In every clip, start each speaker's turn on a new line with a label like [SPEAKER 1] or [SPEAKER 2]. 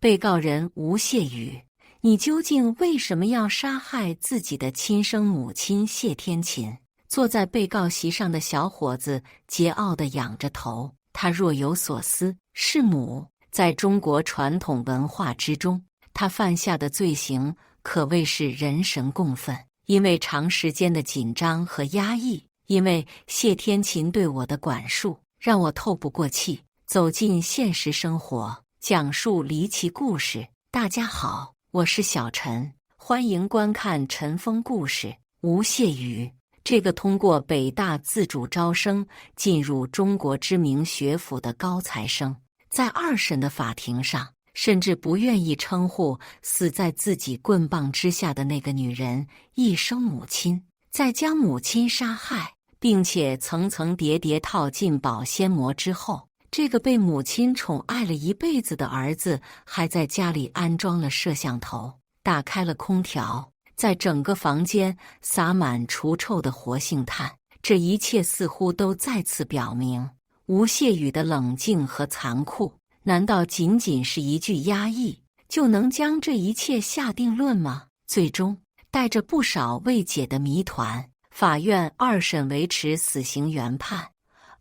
[SPEAKER 1] 被告人吴谢宇，你究竟为什么要杀害自己的亲生母亲谢天琴？坐在被告席上的小伙子桀骜地仰着头，他若有所思。弑母，在中国传统文化之中，他犯下的罪行可谓是人神共愤。因为长时间的紧张和压抑，因为谢天琴对我的管束，让我透不过气。走进现实生活，讲述离奇故事。大家好，我是小陈，欢迎观看陈峰故事。吴谢宇，这个通过北大自主招生进入中国知名学府的高材生，在二审的法庭上，甚至不愿意称呼死在自己棍棒之下的那个女人一声母亲，在将母亲杀害，并且层层叠叠套进保鲜膜之后，这个被母亲宠爱了一辈子的儿子还在家里安装了摄像头，打开了空调，在整个房间撒满除臭的活性炭。这一切似乎都再次表明吴谢宇的冷静和残酷。难道仅仅是一句压抑就能将这一切下定论吗？最终，带着不少未解的谜团，法院二审维持死刑原判。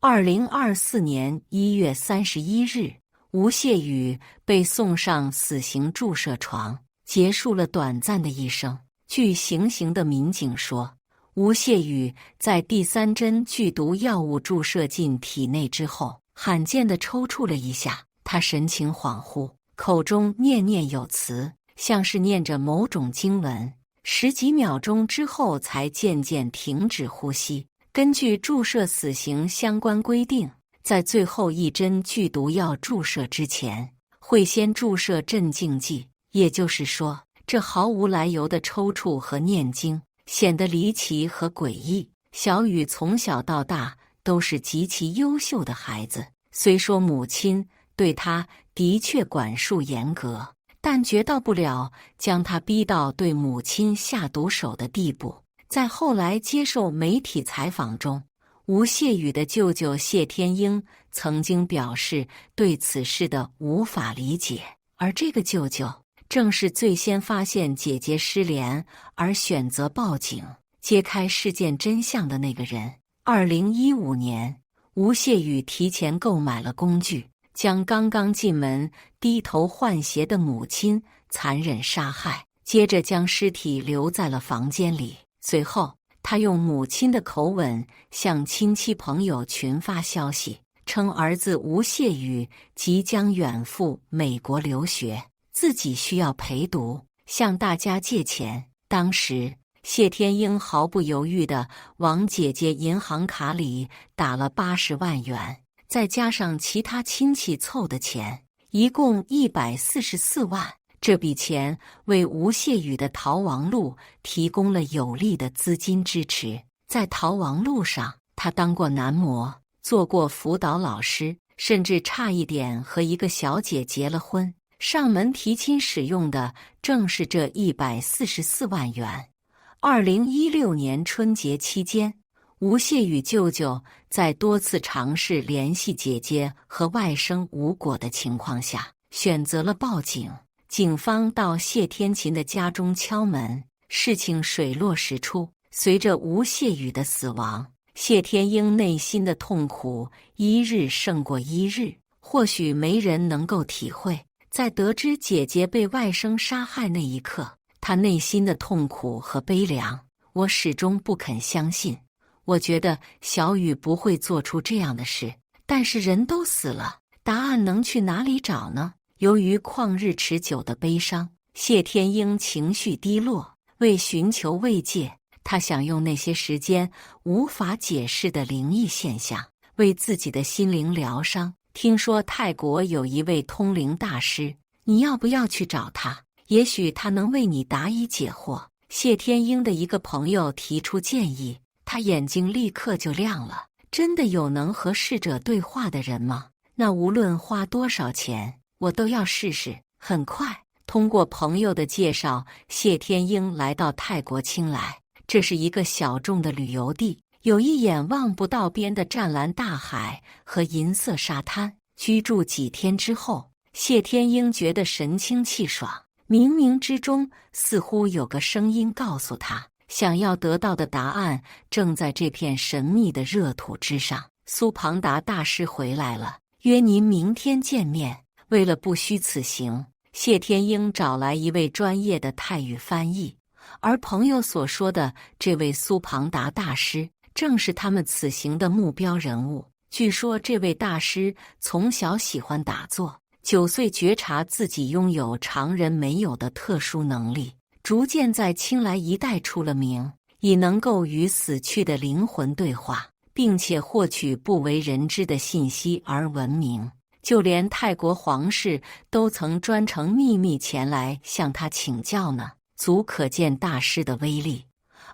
[SPEAKER 1] 2024年1月31日，吴谢宇被送上死刑注射床，结束了短暂的一生。据行刑的民警说，吴谢宇在第3针剧毒药物注射进体内之后，罕见地抽搐了一下。他神情恍惚，口中念念有词，像是念着某种经文，10几秒钟之后才渐渐停止呼吸。根据注射死刑相关规定，在最后一针剧毒药注射之前，会先注射镇静剂，也就是说，这毫无来由的抽搐和念经显得离奇和诡异。小雨从小到大都是极其优秀的孩子，虽说母亲对他的确管束严格，但绝到不了将他逼到对母亲下毒手的地步。在后来接受媒体采访中，吴谢宇的舅舅谢天英曾经表示对此事的无法理解，而这个舅舅正是最先发现姐姐失联而选择报警揭开事件真相的那个人。2015年，吴谢宇提前购买了工具，将刚刚进门低头换鞋的母亲残忍杀害，接着将尸体留在了房间里。随后，他用母亲的口吻向亲戚朋友群发消息，称儿子吴谢宇即将远赴美国留学，自己需要陪读，向大家借钱。当时，谢天英毫不犹豫地往姐姐银行卡里打了80万元。再加上其他亲戚凑的钱，一共144万。这笔钱为吴谢宇的逃亡路提供了有力的资金支持。在逃亡路上，他当过男模，做过辅导老师，甚至差一点和一个小姐结了婚。上门提亲使用的正是这144万元。2016年春节期间，吴谢宇舅舅在多次尝试联系姐姐和外甥无果的情况下，选择了报警。警方到谢天琴的家中敲门，事情水落石出。随着吴谢宇的死亡，谢天英内心的痛苦一日胜过一日。或许没人能够体会，在得知姐姐被外甥杀害那一刻，他内心的痛苦和悲凉。我始终不肯相信。我觉得小雨不会做出这样的事，但是人都死了，答案能去哪里找呢？由于旷日持久的悲伤，谢天英情绪低落。为寻求慰藉，他想用那些时间无法解释的灵异现象为自己的心灵疗伤。听说泰国有一位通灵大师，你要不要去找他？也许他能为你答疑解惑。谢天英的一个朋友提出建议，他眼睛立刻就亮了。真的有能和逝者对话的人吗？那无论花多少钱，我都要试试。很快，通过朋友的介绍，谢天英来到泰国清莱。这是一个小众的旅游地，有一眼望不到边的湛蓝大海和银色沙滩。居住几天之后，谢天英觉得神清气爽，冥冥之中似乎有个声音告诉他，想要得到的答案正在这片神秘的热土之上。苏庞达大师回来了，约您明天见面。为了不虚此行，谢天英找来一位专业的泰语翻译，而朋友所说的这位苏庞达大师，正是他们此行的目标人物。据说这位大师从小喜欢打坐，9岁觉察自己拥有常人没有的特殊能力，逐渐在清莱一带出了名，以能够与死去的灵魂对话，并且获取不为人知的信息而闻名。就连泰国皇室都曾专程秘密前来向他请教呢，足可见大师的威力。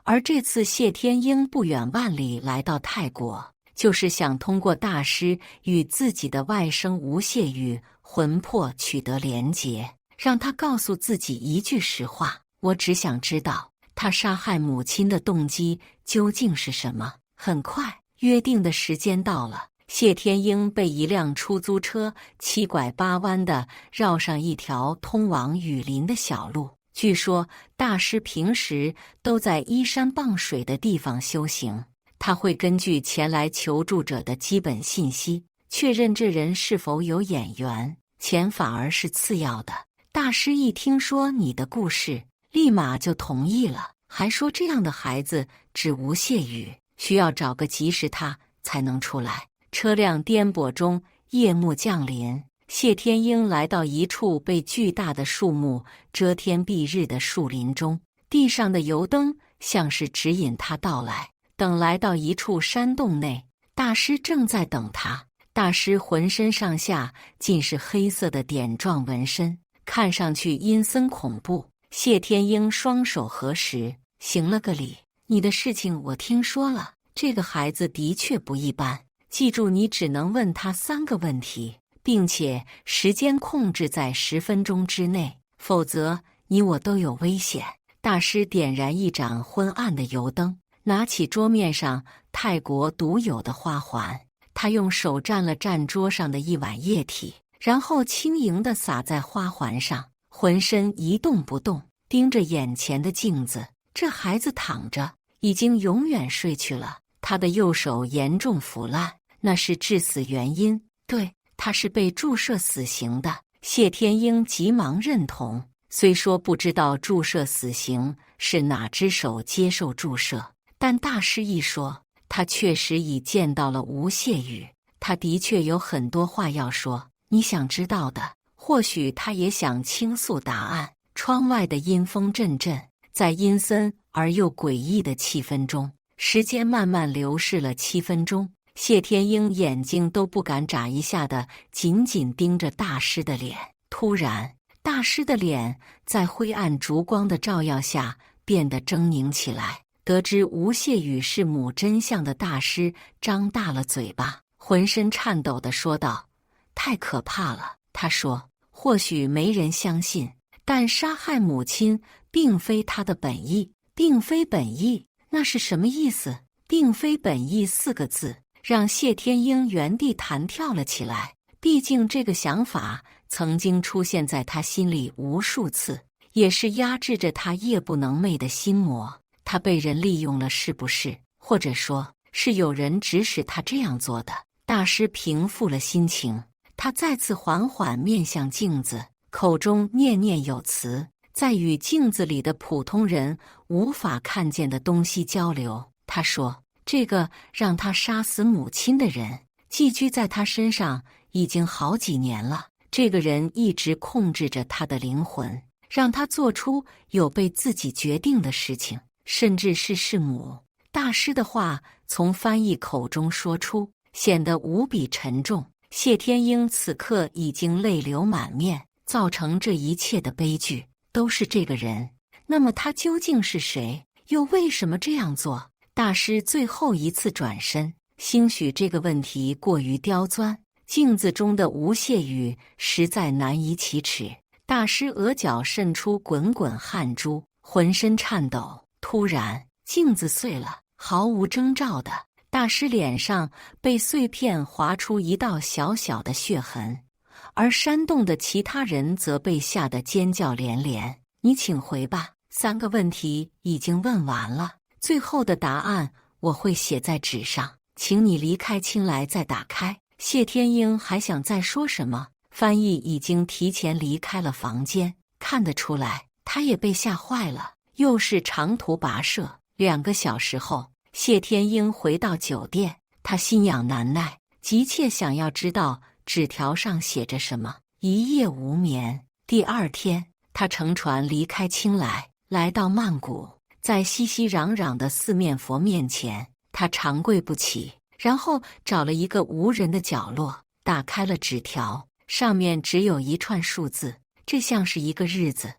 [SPEAKER 1] 而这次谢天英不远万里来到泰国，就是想通过大师与自己的外甥吴谢宇魂魄取得连结，让他告诉自己一句实话：我只想知道他杀害母亲的动机究竟是什么。很快，约定的时间到了，谢天英被一辆出租车七拐八弯地绕上一条通往雨林的小路。据说大师平时都在依山傍水的地方修行，他会根据前来求助者的基本信息，确认这人是否有眼缘，钱反而是次要的。大师一听说你的故事，立马就同意了，还说这样的孩子只无谢宇，需要找个及时他才能出来。车辆颠簸中，夜幕降临，谢天英来到一处被巨大的树木遮天蔽日的树林中，地上的油灯像是指引他到来。等来到一处山洞内，大师正在等他。大师浑身上下尽是黑色的点状纹身，看上去阴森恐怖。谢天英双手合十，行了个礼：你的事情我听说了，这个孩子的确不一般，记住你只能问他3个问题，并且时间控制在10分钟之内，否则你我都有危险。大师点燃一盏昏暗的油灯，拿起桌面上泰国独有的花环，他用手蘸了蘸桌上的一碗液体，然后轻盈地洒在花环上，浑身一动不动，盯着眼前的镜子。这孩子躺着，已经永远睡去了。他的右手严重腐烂，那是致死原因。对，他是被注射死刑的。谢天英急忙认同，虽说不知道注射死刑是哪只手接受注射，但大师一说，他确实已见到了吴谢宇，他的确有很多话要说。你想知道的，或许他也想倾诉答案。窗外的阴风阵阵，在阴森而又诡异的气氛中，时间慢慢流逝了7分钟。谢天英眼睛都不敢眨一下的紧紧盯着大师的脸。突然，大师的脸在灰暗烛光的照耀下变得狰狞起来。得知吴谢宇是母真相的大师张大了嘴巴，浑身颤抖地说道：太可怕了。他说，或许没人相信，但杀害母亲并非他的本意。并非本意，那是什么意思？并非本意4个字让谢天英原地弹跳了起来。毕竟这个想法曾经出现在他心里无数次，也是压制着他夜不能寐的心魔。他被人利用了，是不是？或者说，是有人指使他这样做的？大师平复了心情，他再次缓缓面向镜子，口中念念有词，在与镜子里的普通人无法看见的东西交流。他说，这个让他杀死母亲的人寄居在他身上已经好几年了，这个人一直控制着他的灵魂，让他做出有被自己决定的事情，甚至是母。大师的话从翻译口中说出，显得无比沉重。谢天英此刻已经泪流满面，造成这一切的悲剧都是这个人。那么他究竟是谁？又为什么这样做？大师最后一次转身，兴许这个问题过于刁钻，镜子中的吴谢宇实在难以启齿。大师额角渗出滚滚汗珠，浑身颤抖。突然，镜子碎了，毫无征兆的，大师脸上被碎片划出一道小小的血痕，而山洞的其他人则被吓得尖叫连连。你请回吧，3个问题已经问完了，最后的答案我会写在纸上，请你离开青来再打开。谢天英还想再说什么，翻译已经提前离开了房间，看得出来他也被吓坏了。又是长途跋涉，2个小时后，谢天英回到酒店，他心痒难耐，急切想要知道纸条上写着什么，一夜无眠。第2天，他乘船离开青来，来到曼谷，在熙熙攘攘的四面佛面前，他长跪不起，然后找了一个无人的角落，打开了纸条，上面只有一串数字，这像是一个日子。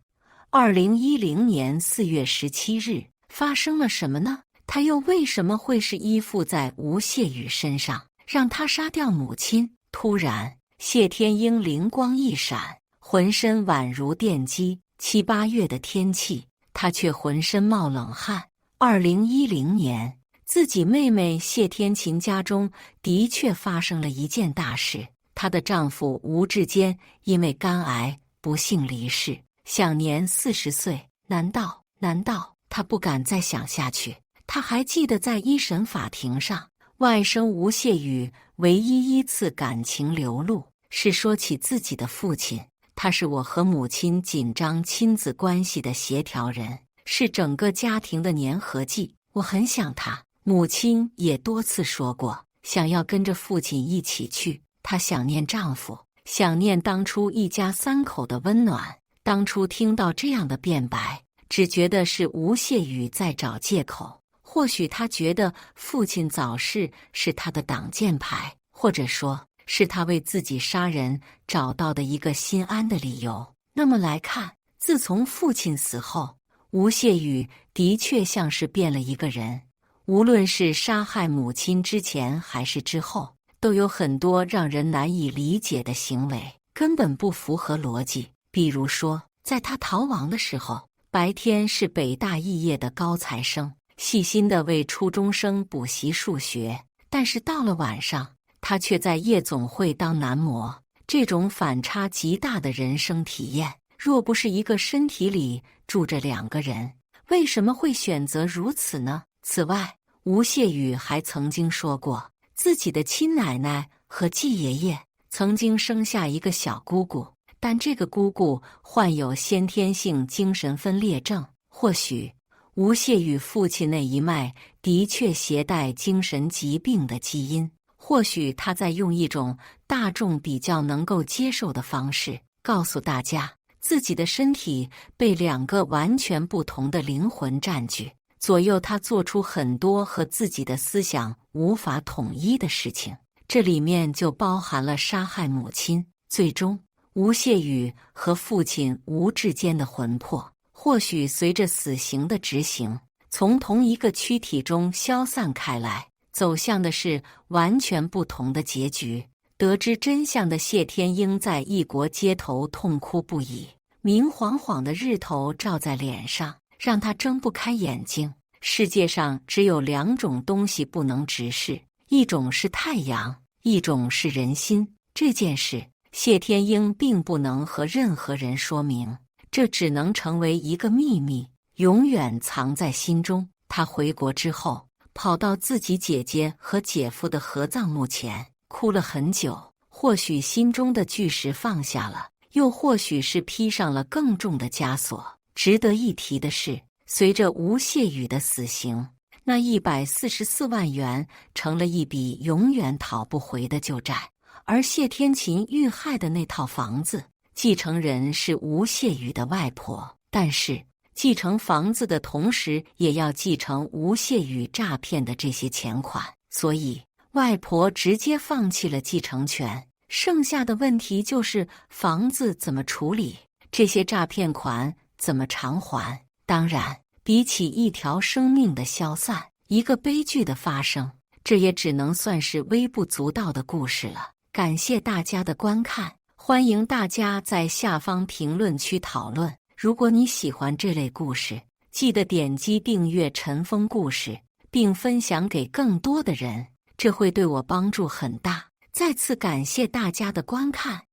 [SPEAKER 1] 2010年4月17日，发生了什么呢？他又为什么会是依附在吴谢宇身上，让他杀掉母亲？突然，谢天英灵光一闪，浑身宛如电击。7、8月的天气，他却浑身冒冷汗。2010年，自己妹妹谢天琴家中的确发生了一件大事，她的丈夫吴志坚因为肝癌不幸离世，享年40岁。难道她不敢再想下去？她还记得在一审法庭上，外甥吴谢宇唯一次感情流露，是说起自己的父亲。他是我和母亲紧张亲子关系的协调人，是整个家庭的粘合剂。我很想他。母亲也多次说过，想要跟着父亲一起去。她想念丈夫，想念当初一家3口的温暖。当初听到这样的辩白，只觉得是吴谢宇在找借口。或许他觉得父亲早逝是他的挡箭牌，或者说是他为自己杀人找到的一个心安的理由。那么来看，自从父亲死后，吴谢宇的确像是变了一个人。无论是杀害母亲之前还是之后，都有很多让人难以理解的行为，根本不符合逻辑。比如说，在他逃亡的时候，白天是北大肄业的高材生，细心地为初中生补习数学，但是到了晚上，他却在夜总会当男模。这种反差极大的人生体验，若不是一个身体里住着2个人，为什么会选择如此呢？此外，吴谢宇还曾经说过，自己的亲奶奶和继爷爷曾经生下一个小姑姑，但这个姑姑患有先天性精神分裂症。或许吴谢宇父亲那一脉的确携带精神疾病的基因，或许他在用一种大众比较能够接受的方式告诉大家，自己的身体被2个完全不同的灵魂占据，左右他做出很多和自己的思想无法统一的事情。这里面就包含了杀害母亲。最终，吴谢宇和父亲吴志坚的魂魄或许随着死刑的执行，从同一个躯体中消散开来，走向的是完全不同的结局。得知真相的谢天英在异国街头痛哭不已，明晃晃的日头照在脸上，让他睁不开眼睛。世界上只有2种东西不能直视，一种是太阳，一种是人心。这件事，谢天英并不能和任何人说明，这只能成为一个秘密，永远藏在心中。他回国之后，跑到自己姐姐和姐夫的合葬墓前，哭了很久。或许心中的巨石放下了，又或许是披上了更重的枷锁。值得一提的是，随着吴谢宇的死刑，那144万元成了一笔永远讨不回的旧债。而谢天琴遇害的那套房子，继承人是吴谢宇的外婆，但是继承房子的同时也要继承吴谢宇诈骗的这些钱款，所以外婆直接放弃了继承权。剩下的问题就是房子怎么处理，这些诈骗款怎么偿还。当然，比起一条生命的消散，一个悲剧的发生，这也只能算是微不足道的故事了。感谢大家的观看，欢迎大家在下方评论区讨论。如果你喜欢这类故事，记得点击订阅陈峰故事，并分享给更多的人，这会对我帮助很大。再次感谢大家的观看。